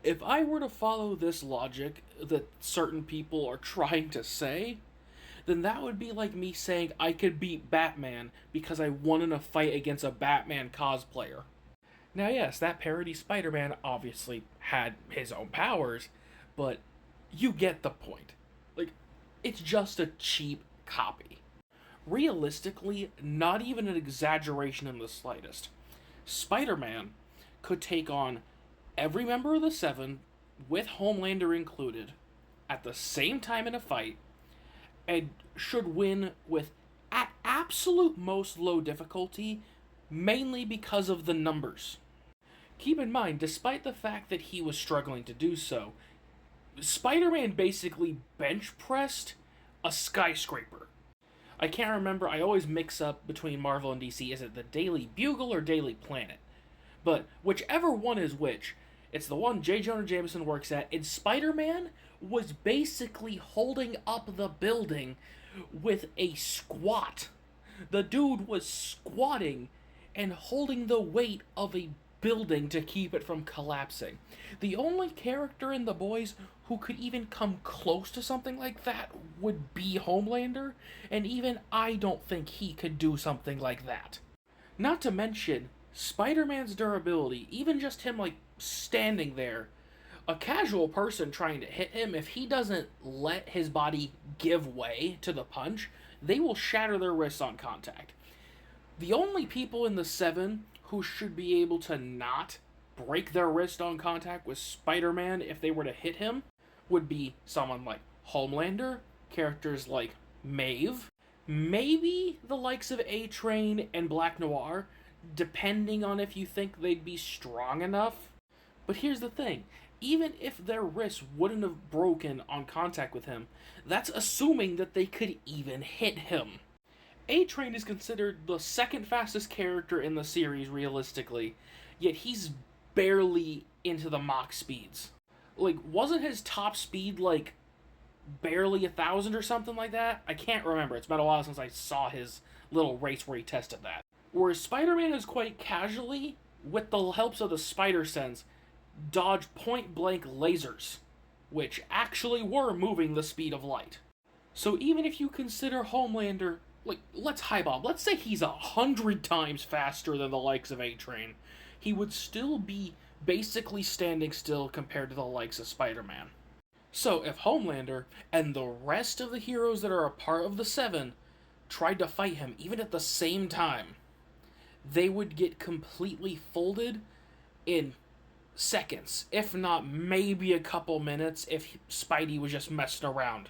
If I were to follow this logic that certain people are trying to say, then that would be like me saying I could beat Batman because I won in a fight against a Batman cosplayer. Now, yes, that parody Spider-Man obviously had his own powers, but you get the point. Like, it's just a cheap copy. Realistically, not even an exaggeration in the slightest. Spider-Man could take on every member of the Seven, with Homelander included, at the same time in a fight, and should win with, at absolute most, low difficulty, mainly because of the numbers. Keep in mind, despite the fact that he was struggling to do so, Spider-Man basically bench pressed a skyscraper. I can't remember, I always mix up between Marvel and DC. Is it the Daily Bugle or Daily Planet? But whichever one is which, it's the one J. Jonah Jameson works at, and Spider-Man was basically holding up the building with a squat. The dude was squatting and holding the weight of a building to keep it from collapsing. The only character in The Boys who could even come close to something like that would be Homelander, and even I don't think he could do something like that. Not to mention, Spider-Man's durability, even just him, like, standing there, a casual person trying to hit him, if he doesn't let his body give way to the punch, they will shatter their wrists on contact. The only people in the Seven who should be able to not break their wrist on contact with Spider-Man if they were to hit him would be someone like Homelander, characters like Maeve, maybe the likes of A-Train and Black Noir, depending on if you think they'd be strong enough. But here's the thing, even if their wrists wouldn't have broken on contact with him, that's assuming that they could even hit him. A-Train is considered the second fastest character in the series realistically, yet he's barely into the Mach speeds. Like, wasn't his top speed, like, barely 1,000 or something like that? I can't remember. It's been a while since I saw his little race where he tested that. Whereas Spider-Man is quite casually, with the helps of the spider sense, dodge point-blank lasers, which actually were moving the speed of light. So even if you consider Homelander, like, let's highball, let's say he's 100 times faster than the likes of A-Train, he would still be basically standing still compared to the likes of Spider-Man. So if Homelander and the rest of the heroes that are a part of the Seven tried to fight him, even at the same time, they would get completely folded in seconds, if not maybe a couple minutes if Spidey was just messing around.